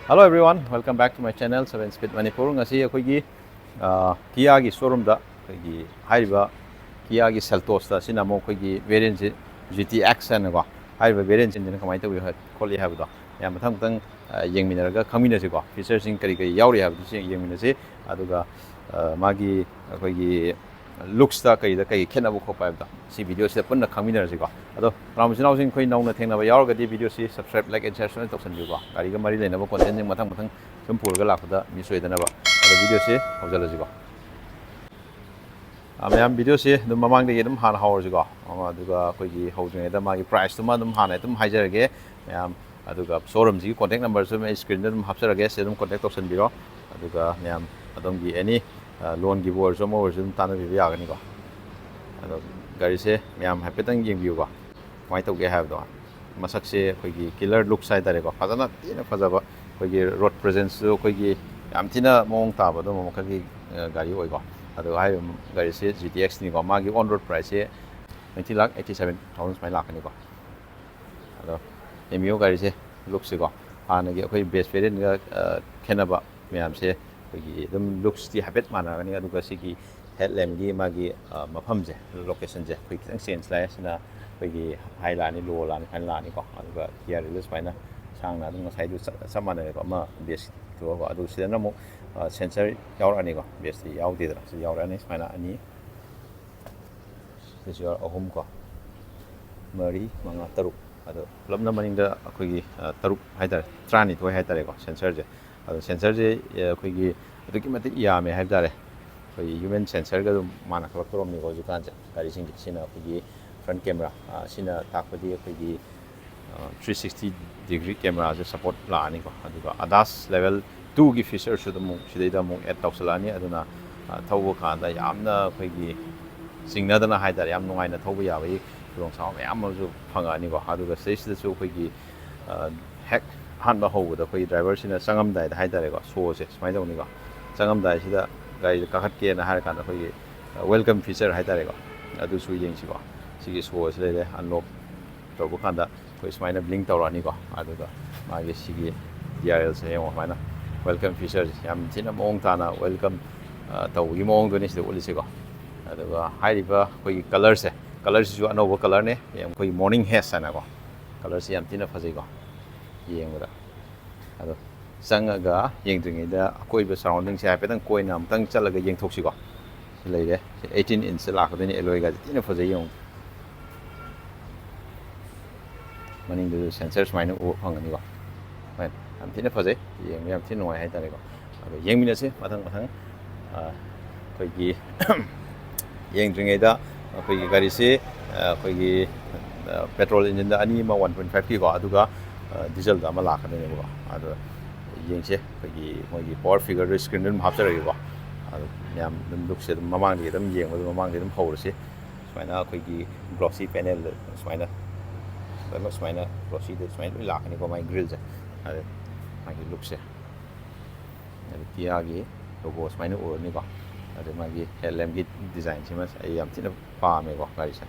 Hello everyone, welcome back to my channel 7 Speed Manipur. Ngasi akhoi Kia gi showroom da akhoi haiba Kia gi SELTOS da sina mo akhoi variant GTX ana ko haiba variant jin kamai tawi kholi habda ya mathang tang yengminaraga khamina se ko features sing kari kari yauri habdu se yengmina se aduga magi akhoi looks da kai khena bu khopa habda si video se punna khamina se ko ado ramjinaw sing khoi nauna thengna ba yaur ga di video si subscribe like and share so toksan ju ko gari ga mari leina ba content jing mathang sum pur ga lakda mi soidana ba ado video se hojala ji ko amyam video se dum mamang de dum han hawr ji ko aduga khoi gi hojeng da magi price tuma dum han dum haijarage myam aduga showroom ji contact number so me screen dum hapsarage se dum contact option biro aduga myam adom gi any loan gi bor so mo dum tana bi ya gani ko ado gari se myam hapetang yeng view ko mai to ge have do masak se khoi gi killer look side dare ko fazana tina fazaba khoi gi road presence so khoi gi yam tina mong ta ba do mo ka gi gari oi ko ado hai gari se GTX ni ko ma gi on road price se 90,87,000 mai lakh ni ko ado emio gari se look se ko ana gi khoi base variant ga khenaba myam se khoi gi dum looks ti habit mana gani adu ga si gi headlamp gi ma gi mafam je location je khoi kitang sense lai sina khoi gi high la ni low la ni han la ni ko adu ga here release paina sang na dum sai du samana ko ma base to ko adu sidana mo sensor yaur ani ko base ti yaur de da si yaur ani paina ani this your ahum ko mari manga taruk ado lamna maning da khoi gi taruk haidar trani to haidar ko sensor je ado sensor je khoi gi adu ki mate ya me haidar human sensor ga mana khalam ni ko jukan je gari sing sina khoi front camera sina takpadi khoi 360 degree camera je support la ani ko aduga adas level 2 gi feature su da mu sidai da mu add tawsalani aduna thawbo khan da yamna khoi gi singna dana haidar yam nungai na thawbo ya bai long saw yam ju phanga ani ko aduga stage da su khoi gi hack han ba ho da khoi driver sina sangam dai da haidar ko so se smai da ni ko sangam dai sida gai ka khat ke na har kan khoi welcome feature haidar ko adu su yeng si ko sigi so se le unlock to bu kan da khoi smai na blink tawrani ko aduga magi sigi DRL se yo mana welcome feature yam thina mong ta na welcome taw gi mong do ni se uli se ko aduga hairiba khoi color se ju anoba color ne yam khoi morning haze ana ko color se yam thina phajai ko yeng da ado sangaga yeng dringi da koi ba surrounding se hapetang koi nam tang chalaga yeng thoksi ko lei de 18 inch la ko ni alloy ga thina phajai yong maning du sensors maina o phangani ko right am thina phajai yeng yam thin noi hai ta ko yeng mina se mathang koi gi yeng dringi da koi gi gari se koi gi petrol engine da ani ma 1.5 ki ko aduga diesel da ma la ka ni ko adu yeng se koi gi moi gi power figure screen dum hapsa ri ko adu yam dum look se mamang di dum yeng dum mamang di dum hor se smaina koi gi glossy panel smaina smaina glossy de smaina la ka ni ko mai grill je adu mai look se adu Kia gi logo smaina o ni ko adu mai gi headlamp gi design se mas ai yam thina pa me ko gari se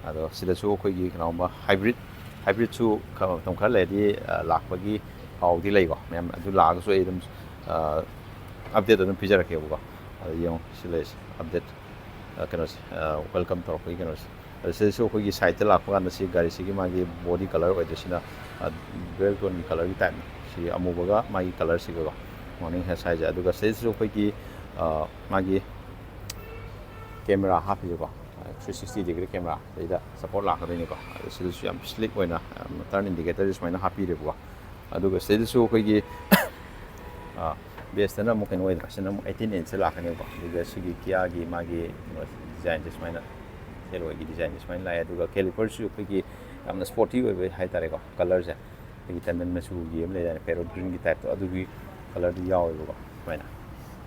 adu sida su koi gi kanauma hybrid su tong khar le di lakpa gi hau di lei ko mem adu la ga so ai dum update dum feature ke ko adu yong siles update kanos welcome to koi kanos ase so koi gi site la ko an si gari si gi ma gi body color oi de sina dual tone color gi type si amu baga ma gi color si ko morning has size adu ga se so koi gi ma gi camera half ko 360 degree camera ida support la ka ni ko ase so yam slick oina turn indicator is maina happy re ko aduga se so koi gi base na mo ken oi sina 18 inch la ka ni ko aduga sigi Kia gi ma gi design just maina hello gi design just maina la aduga caliper su koi gi amna sporty oi hai tare ko color ja gi tandan na su gi am le ya parrot green gi type to adugi color di yaw ko maina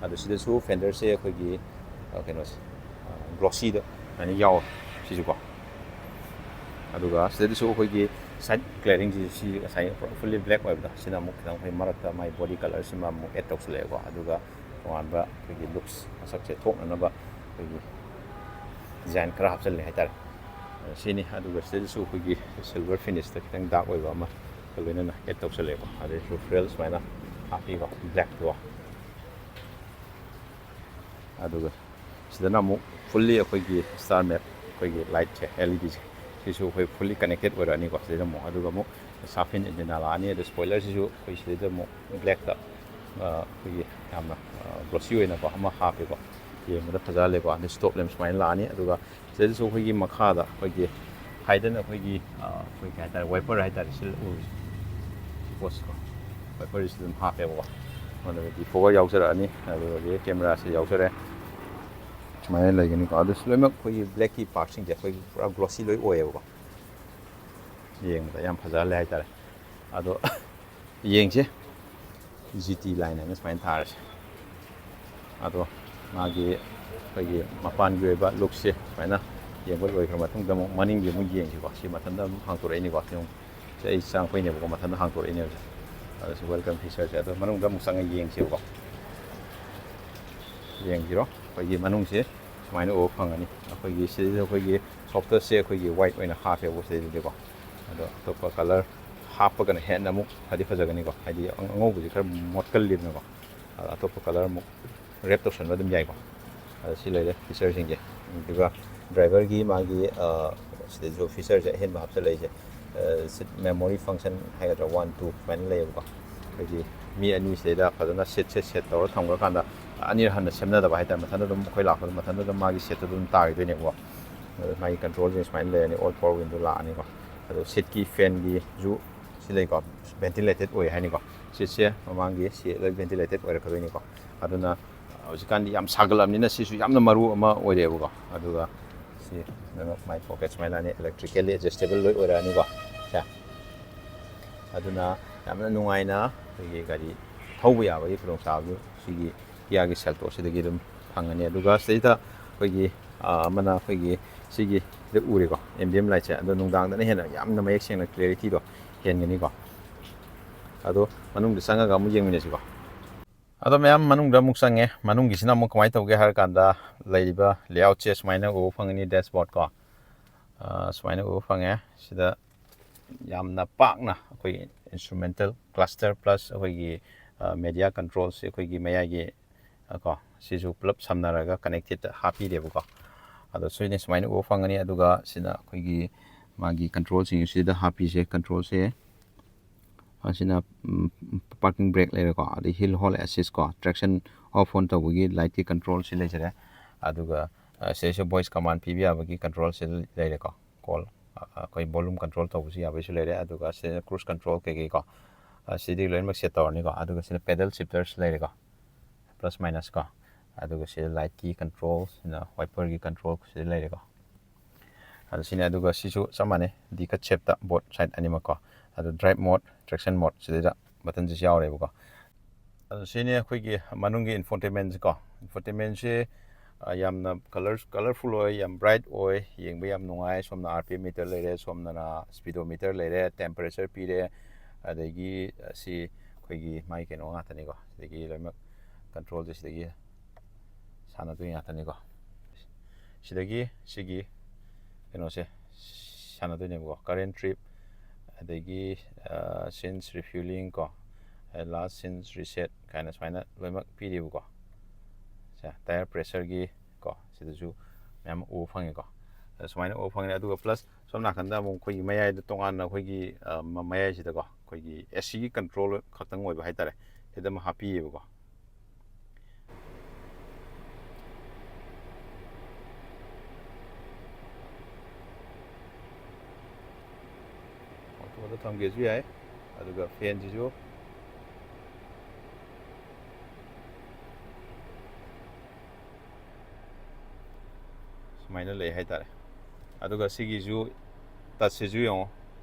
adu sida su fender se koi gi kenos glossy da ani yaw si ko aduga sida su koi gi side clearing si sai fully black web da sina muk tang phai marakta my body color sima mu etox le ko aduga wan ba gi looks asak che thok na ba gi design kra hapsal le hatar sini aduga sida su gi silver finish ta kitang dark web ma kalena na etox le ko ade su frills maina ꯍꯥꯞꯄꯤꯀꯣ ꯕ꯭ꯂꯦꯛꯇꯣ ꯑꯗꯨꯒ ꯁꯤꯗꯅ ꯑꯃꯨꯛ fully ꯑꯩꯈꯣꯏꯒꯤ star map ꯑꯩꯈꯣꯏꯒꯤ ꯂꯥꯏꯠꯁꯦ LED ꯁꯤꯁꯨ ꯑꯩꯈꯣꯏ fully connected ꯑꯣꯏꯔꯛꯑꯅꯤꯀꯣ ꯁꯤꯗ ꯑꯃꯨꯛ ꯑꯗꯨꯒ ꯑꯃꯨꯛ ꯁꯥꯐꯤꯟ ꯑꯦꯟꯇꯤꯅꯥ ꯂꯥꯛꯑꯅꯤ ꯑꯗꯨ ꯁ꯭ꯄꯣꯏꯂꯔꯁꯤꯁꯨ ꯑꯩꯈꯣꯏ ꯁꯤꯗꯩꯗ ꯑꯃꯨꯛ ꯕ꯭ꯂꯦꯛꯇ ꯑꯩꯈꯣꯏꯒꯤ ꯌꯥꯝꯅ ꯒ꯭ꯂꯣꯁꯤ ꯑꯣꯏꯅꯀꯣ ꯑꯃ ꯍꯥꯞꯄꯦꯀꯣ ꯌꯦꯡꯕꯗ ꯐꯖꯍꯜꯂꯦꯀꯣ ꯑꯗꯩ ꯁ꯭ꯇꯣꯞ ꯂꯦꯝ ꯁꯨꯃꯥꯏꯅ ꯂꯥꯛꯑꯅꯤ ꯑꯗꯨꯒ ꯁꯤꯗꯁꯨ ꯑꯩꯈꯣꯏꯒꯤ ꯃꯈꯥꯗ ꯑꯩꯈꯣꯏꯒꯤ ꯍꯥꯏꯗꯅ ꯑꯩꯈꯣꯏꯒꯤ ꯑꯩꯈꯣꯏ ꯀꯩ ꯍꯥꯏꯇꯥꯔꯦ ꯋꯥꯏꯄꯔ ꯍꯥꯏꯇꯥꯔꯦ ꯁꯤ ꯎꯔꯤꯁꯦ ꯄꯣꯠꯁꯤꯀꯣ ꯋꯥꯏꯄꯔꯁꯤ ꯑꯗꯨꯝ ꯍꯥꯞꯄꯦꯕꯀꯣ ꯑꯗꯨꯒ ꯗꯤꯐꯣꯒꯔ ꯌꯥꯎꯖꯔꯛꯑꯅꯤ ꯑꯗꯨꯗꯒꯤ ꯀꯦꯃꯦꯔꯥꯁꯤ ꯌꯥꯎꯖꯔꯦ ꯁꯨꯃꯥꯏꯅ ꯂꯩꯒꯅꯤꯀꯣ ꯑꯗꯨꯁꯨ ꯂꯣꯏꯅꯃꯛ ꯑꯩꯈꯣꯏꯒꯤ ꯕ꯭ꯂꯦꯛꯀꯤ ꯄꯥꯔꯠꯁꯤꯡꯁꯦ ꯑꯩꯈꯣꯏꯒꯤ ꯄꯨꯔꯥ ꯒ꯭ꯂꯣꯁꯤ ꯂꯣꯏ ꯑꯣꯏꯌꯦꯕꯀꯣ ꯌꯦꯡꯕꯗ ꯌꯥꯝ ꯐꯖꯍꯜꯂꯦ ꯍꯥꯏꯇꯥꯔꯦ ꯑꯗꯣ ꯌꯦꯡꯁꯦ GT ꯂꯥꯏꯟ ꯍꯥꯏꯅ ꯁꯨꯃꯥꯏꯅ ꯊꯥꯔꯁꯦ ꯑꯗꯣ ꯃꯥꯒꯤ ꯑꯩꯈꯣꯏꯒꯤ ꯃꯄꯥꯟꯒꯤ ꯑꯣꯏꯕ ꯂꯨꯛꯁꯦ ꯁꯨꯃꯥꯏꯅ ꯌꯦꯡꯕ ꯂꯣꯏꯈ꯭ꯔ ꯃꯇꯨꯡꯗ ꯑꯃꯨꯛ ꯃꯅꯤꯡꯒꯤ ꯑꯃꯨꯛ ꯌꯦꯡꯁꯤꯀꯣ ꯁꯤ ꯃꯊꯟꯇ ꯑꯃꯨꯛ ꯍꯥꯡꯇꯣꯔꯛꯏꯅꯤꯀꯣ ꯁꯤ ꯑꯃꯨꯛ ꯁꯤ ꯑꯩ ꯆꯪꯉꯛꯄꯩꯅꯦꯕꯀꯣ ꯃꯊꯟꯇ ꯍꯥꯡꯇꯣꯔꯛꯏꯅꯦꯕ ꯑꯗꯣ ꯁꯤ ꯋꯦꯜꯀꯝ ꯐꯤꯆꯔꯁꯦ ꯑꯗꯣ ꯃꯅꯨꯡꯗ ꯑꯃꯨꯛ ꯆꯪꯉ ꯌꯦꯡꯁꯦꯕꯀꯣ ꯌꯦꯡꯁꯤꯔꯣ ꯑꯩꯈꯣꯏꯒꯤ ꯃꯅꯨꯡꯁꯦ ꯁꯨꯃꯥꯏꯅ ꯎꯕ ꯐꯪꯒꯅꯤ ꯑꯩꯈꯣꯏꯒꯤ ꯁꯤꯗꯩꯗ ꯑꯩꯈꯣꯏꯒꯤ ꯁꯣꯐꯇꯔꯁꯦ ꯑꯩꯈꯣꯏꯒꯤ ꯋꯥꯏꯠ ꯑꯣꯏꯅ ꯍꯥꯞꯄꯦꯕ ꯁꯤꯗꯩꯗꯗꯤꯀꯣ ꯑꯗꯣ ꯑꯇꯣꯞꯄ ꯀꯂꯔ ꯍꯥꯞꯄꯒꯅ ꯍꯦꯟꯅ ꯑꯃꯨꯛ ꯐꯖꯒꯅꯤꯀꯣ ꯍꯥꯏꯗꯤ ꯑꯉꯧꯕꯁꯤ ꯈꯔ ꯃꯣꯠꯀꯜꯂꯤꯗꯅꯀꯣ ꯑꯗꯣ ꯑꯇꯣꯞꯄ ꯀꯂꯔ ꯑꯃꯨꯛ ꯔꯦꯞ ꯇꯧꯁꯟꯕ ꯑꯗꯨꯝ ꯌꯥꯏꯀꯣ ꯑꯗꯣ ꯁꯤ ꯂꯩꯔꯦ ꯐꯤꯆꯔꯁꯤꯡꯁꯦ ꯑꯗꯨꯒ ꯗ꯭ꯔꯥꯏꯚꯔꯒꯤ ꯃꯥꯒꯤ ꯁꯤꯗꯁꯨ ꯐꯤꯆꯔꯁꯦ ꯑꯍꯦꯟꯕ ꯍꯥꯞꯆꯤꯜꯂꯛꯏꯁꯦ ꯁꯤꯠ ꯃꯦꯃꯣꯔꯤ ꯐꯪꯁꯟ ꯍꯥꯏꯒꯗ꯭ꯔꯥ 1 2 ꯁꯨꯃꯥꯏꯅ ꯂꯩꯌꯦꯕꯀꯣ ꯑꯩꯈꯣꯏꯒꯤ ꯃꯤ ꯑꯅꯤ ꯁꯤꯗꯩꯗ ꯐꯖꯅ ꯁꯤꯠꯁꯦ ꯁꯦꯠ ꯇꯧꯔ ꯊꯝꯈ꯭ꯔꯀꯥꯟꯗ ꯑꯅꯤꯔ ꯍꯟꯅ ꯁꯦꯝꯅꯗꯕ ꯍꯥꯏꯇꯥꯔꯦ ꯃꯊꯟꯇ ꯑꯗꯨꯝ ꯑꯩꯈꯣꯏ ꯂꯥꯛꯄꯗ ꯃꯊꯟꯇ ꯑꯗꯨꯝ ꯃꯥꯒꯤ ꯁꯦꯠꯇꯨ ꯑꯗꯨꯝ ꯇꯥꯈꯤꯗꯣꯏꯅꯦꯕꯀꯣ ꯑꯗꯣ ꯃꯥꯒꯤ ꯀꯟꯇ꯭ꯔꯣꯜꯁꯦ ꯁꯨꯃꯥꯏꯅ ꯂꯩꯔꯅꯤ ꯑꯣꯜ ꯄꯋꯥꯔ ꯋꯤꯟꯗꯣ ꯂꯥꯛꯑꯅꯤꯀꯣ ꯑꯗꯣ ꯁꯤꯠꯀꯤ ꯐꯦꯟꯒꯤꯁꯨ ꯁꯤ ꯂꯩꯀꯣ ꯚꯦꯟꯇꯤꯂꯦꯇꯦꯠ ꯑꯣꯏ ꯍꯥꯏꯅꯤꯀꯣ ꯁꯤꯠꯁꯦ ꯃꯃꯥꯡꯒꯤ ꯁꯤ ꯂꯣꯏ ꯚꯦꯟꯇꯤꯂꯦꯇꯦꯠ ꯑꯣꯏꯔꯛꯀꯗꯣꯏꯅꯤꯀꯣ ꯑꯗꯨꯅ ꯍꯧꯖꯤꯛꯀꯥꯟꯗꯤ ꯌꯥꯝ ꯁꯥꯒꯠꯂꯕꯅꯤꯅ ꯁꯤꯁꯨ ꯌꯥꯝꯅ ꯃꯔꯨ ꯑꯃ ꯑꯣꯏꯔꯛꯑꯦꯕꯀꯣ ꯑꯗꯨꯒ ꯁꯤ ꯃꯥꯏ ꯄꯣꯀꯦꯠ ꯁꯨꯃꯥꯏꯅ ꯂꯥꯛꯑꯅꯤ ꯑꯦꯂꯦꯛꯇ꯭ꯔꯤꯀꯦꯜꯂꯤ ꯑꯦꯗꯖꯁꯇꯦꯕꯜ ꯂꯣꯏ ꯑꯣꯏꯔꯛꯑꯅꯤꯀꯣ ꯁꯦ ꯑꯗꯨꯅ ꯌꯥꯝꯅ ꯅꯨꯡꯉꯥꯏꯅ ꯑꯩꯈꯣꯏꯒꯤ ꯒꯥꯔꯤ ꯊꯧꯕ ꯌꯥꯕꯒꯤ ꯈꯨꯗꯣꯡꯆꯥꯕꯗꯨ ꯁꯤꯒꯤ ꯀꯤꯌꯥꯒꯤ ꯁꯦꯜꯇꯣꯁꯤꯗꯒꯤ ꯑꯗꯨꯝ ꯐꯪꯒꯅꯤ ꯑꯗꯨꯒ ꯁꯤꯗꯩꯗ ꯑꯩꯈꯣꯏꯒꯤ ꯑꯃꯅ ꯑꯩꯈꯣꯏꯒꯤ ꯁꯤꯒꯤ ꯁꯤꯗ ꯎꯔꯦꯀꯣ ꯑꯦꯝꯕꯤꯌꯝ ꯂꯥꯏꯠꯁꯦ ꯑꯗꯣ ꯅꯨꯡꯗꯥꯡꯗꯅ ꯍꯦꯟꯅ ꯌꯥꯝꯅ ꯃꯌꯦꯛ ꯁꯦꯡꯅ ꯀ꯭ꯂꯦꯔꯤꯇꯤꯗꯣ ꯍꯦꯟꯒꯅꯤꯀꯣ ꯑꯗꯣ ꯃꯅꯨꯡꯗ ꯆꯪꯉꯒ ꯑꯃꯨꯛ ꯌꯦꯡꯃꯤꯟꯅꯁꯤꯀꯣ ꯑꯗꯣ ꯃꯌꯥꯝ ꯃꯅꯨꯡꯗ ꯑꯃꯨꯛ ꯆꯪꯉꯦ ꯃꯅꯨꯡꯒꯤꯁꯤꯅ ꯑꯃꯨꯛ ꯀꯃꯥꯏꯅ ꯇꯧꯒꯦ ꯍꯥꯏꯔ ꯀꯥꯟꯗ ꯂꯩꯔꯤꯕ ꯂꯦꯑꯥꯎꯠꯁꯦ ꯁꯨꯃꯥꯏꯅ ꯎꯕ ꯐꯪꯒꯅꯤ ꯗꯦꯁꯕꯣꯔꯗ ꯀꯣ ꯁꯨꯃꯥꯏꯅ ꯎꯕ ꯐꯪꯉꯦ ꯁꯤꯗ ꯌꯥꯝꯅ ꯄꯥꯛꯅ ꯑꯩꯈꯣꯏꯒꯤ ꯏꯟꯁꯇ꯭ꯔꯨꯃꯦꯟꯇꯦꯜ ꯀ꯭ꯂꯁꯇꯔ ꯄ꯭ꯂꯁ ꯑꯩꯈꯣꯏꯒꯤ ꯃꯦꯗꯤꯌꯥ ꯀꯟꯇ꯭ꯔꯣꯜꯁꯦ ꯑꯩꯈꯣꯏꯒꯤ ꯃꯌꯥꯏꯒꯤ ꯀꯣ ꯁꯤꯁꯨ ꯄꯨꯂꯞ ꯁꯝꯅꯔꯒ ꯀꯅꯦꯛꯇꯦꯠꯇ ꯍꯥꯞꯄꯤꯔꯦꯕꯀꯣ ꯑꯗꯣ ꯁꯤꯅ ꯁꯨꯃꯥꯏꯅ ꯎꯕ ꯐꯪꯒꯅꯤ ꯑꯗꯨꯒ ꯁꯤꯅ ꯑꯩꯈꯣꯏꯒꯤ ꯃꯥꯒꯤ ꯀꯟꯇ꯭ꯔꯣꯜꯁꯤꯡ ꯁꯤꯗ ꯍꯥꯞꯄꯤꯁꯦ ꯀꯟꯇ꯭ꯔꯣꯜꯁꯦ ꯑꯁꯤꯅ ꯄꯥꯔꯀꯤꯡ ꯕ꯭ꯔꯦꯛ ꯂꯩꯔꯦꯀꯣ ꯑꯗꯩ ꯍꯤꯜ ꯍꯣꯜ ꯑꯦꯁꯤꯁ ꯀꯣ ꯇ꯭ꯔꯦꯛꯁꯟ ꯑꯣꯐ ꯑꯣꯟ ꯇꯧꯕꯒꯤ ꯂꯥꯏꯠꯀꯤ ꯀꯟꯇ꯭ꯔꯣꯜꯁꯤ ꯂꯩꯖꯔꯦ ꯑꯗꯨꯒ ꯁꯤꯗꯩꯁꯨ ꯚꯣꯏꯁ ꯀꯃꯥꯟ ꯄꯤꯕ ꯌꯥꯕꯒꯤ ꯀꯟꯇ꯭ꯔꯣꯜꯁꯤ ꯂꯩꯔꯦꯀꯣ ꯀꯣꯜ ꯑꯩꯈꯣꯏ ꯚꯣꯂꯨꯝ ꯀꯟꯇ꯭ꯔꯣꯜ ꯇꯧꯕꯁꯨ ꯌꯥꯕꯒꯤꯁꯨ ꯂꯩꯔꯦ ꯑꯗꯨꯒ ꯁꯤꯗ ꯀ꯭ꯔꯨꯁ ꯀꯟꯇ꯭ꯔꯣꯜ ꯀꯩꯀꯩ ꯀꯣ ꯁꯤꯗꯤ ꯂꯣꯏꯅꯃꯛ ꯁꯦꯠ ꯇꯧꯔꯅꯤꯀꯣ ꯑꯗꯨꯒ ꯁꯤꯗ ꯄꯦꯗꯜ ꯁꯤꯐꯇꯔꯁ ꯂꯩꯔꯦꯀꯣ ꯄ꯭ꯂꯁ ꯃꯥꯏꯅꯁ ꯀꯣ ꯑꯗꯨꯒ ꯁꯤꯗ ꯂꯥꯏꯠꯀꯤ ꯀꯟꯇ꯭ꯔꯣꯜ ꯁꯤꯅ ꯋꯥꯏꯄꯔꯒꯤ ꯀꯟꯇ꯭ꯔꯣꯜ ꯁꯤꯗ ꯂꯩꯔꯦꯀꯣ ꯑꯗꯨ ꯁꯤꯅꯤ ꯑꯗꯨꯒ ꯁꯤꯁꯨ ꯆꯞ ꯃꯥꯟꯅꯩ ꯗꯤ ꯀꯠ ꯁꯦꯞꯇ ꯕꯣꯠ ꯁꯥꯏꯠ ꯑꯅꯤꯃꯛꯀꯣ ꯑꯗꯨ ꯗ꯭राꯏꯚ ꯃꯣꯠ ꯇ꯭ꯔꯦꯛꯁꯟ ꯃꯣꯠ ꯁꯤꯗꯩꯗ ꯕꯇꯟꯁꯤꯁꯨ ꯌꯥꯎꯔꯦꯕꯀꯣ ꯑꯗꯨ ꯁꯤꯅꯤ ꯑꯩꯈꯣꯏꯒꯤ ꯃꯅꯨꯡꯒꯤ ꯏꯟꯐꯣꯇꯦꯟꯃꯦꯟꯁꯦ ꯀꯣ ꯏꯟꯐꯣꯇꯦꯟꯃꯦꯟꯁꯦ ꯌꯥꯝꯅ ꯀꯂꯔꯐꯨꯜ ꯑꯣꯏ ꯌꯥꯝ ꯕ꯭ꯔꯥꯏꯠ ꯑꯣꯏ ꯌꯦꯡꯕ ꯌꯥꯝ ꯅꯨꯡꯉꯥꯏ ꯁꯣꯝꯅ RPM ꯃꯤꯇꯔ ꯂꯩꯔꯦ ꯁꯣꯝꯗꯅ ꯁ꯭ꯄꯤꯗꯣꯃꯤꯇꯔ ꯂꯩꯔꯦ ꯇꯦꯝꯄꯔꯦꯆꯔ ꯄꯤꯔꯦ ꯑꯗꯒꯤ ꯁꯤ ꯑꯩꯈꯣꯏꯒꯤ ꯃꯥꯒꯤ ꯀꯩꯅꯣ ꯉꯥꯛꯇꯅꯤꯀꯣ ꯁꯤꯗꯒꯤ ꯂꯣꯏꯅꯃꯛ ꯀꯟꯇ꯭ꯔꯣꯜꯁꯦ ꯁꯤꯗꯒꯤ ꯁꯥꯟꯅꯗꯣꯏ ꯉꯥꯛꯇꯅꯤꯀꯣ ꯁꯤꯗꯒꯤ ꯁꯤꯒꯤ ꯀꯩꯅꯣꯁꯦ ꯁꯥꯟꯅꯗꯣꯏꯅꯦꯕꯀꯣ ꯀꯔꯦꯟ ꯇ꯭ꯔꯤꯞ ꯑꯗꯒꯤ ꯁꯤꯟꯁ ꯔꯤꯐ꯭ꯌꯨꯂꯤꯡ ꯀꯣ ꯂꯥꯁ ꯁꯤꯟꯁ ꯔꯤꯁꯦꯠ ꯀꯥꯏꯅ ꯁꯨꯃꯥꯏꯅ ꯂꯣꯏꯅꯃꯛ ꯄꯤꯔꯤꯕꯀꯣ ꯇꯥꯌꯔ ꯄ꯭ꯔꯦꯁꯔꯒꯤ ꯀꯣ ꯁꯤꯗꯁꯨ ꯃꯌꯥꯝ ꯎꯕ ꯐꯪꯉꯦꯀꯣ ꯁꯨꯃꯥꯏꯅ ꯎꯕ ꯐꯪꯉꯦ ꯑꯗꯨꯒ ꯄ꯭ꯂꯁ ꯁꯣꯝ ꯅꯥꯀꯟꯗ ꯑꯃꯨꯛ ꯑꯩꯈꯣꯏꯒꯤ ꯃꯌꯥꯏꯗ ꯇꯣꯉꯥꯟꯅ ꯑꯩꯈꯣꯏꯒꯤ ꯃꯌꯥꯏꯁꯤꯗꯀꯣ ꯑꯩꯈꯣꯏꯒꯤ ACꯒꯤ ꯀꯟꯇ꯭ꯔꯣꯜ ꯈꯛꯇꯪ ꯑꯣꯏꯕ ꯍꯥꯏꯇꯥꯔꯦ ꯁꯤꯗ ꯑꯃ ꯍꯥꯞꯄꯤꯌꯦꯕꯀꯣ ꯑꯣꯇꯣꯗ ꯊꯝꯒꯦꯁꯨ ꯌꯥꯏ ꯑꯗꯨꯒ ꯐꯦꯟꯁꯤꯁꯨ ꯁꯨꯃꯥꯏꯅ ꯂꯩ ꯍꯥꯏꯇꯥꯔꯦ ꯑꯗꯨꯒ ꯁꯤꯒꯤꯁꯨ ꯇꯆꯁꯤꯁꯨ ꯌꯦꯡꯉꯣ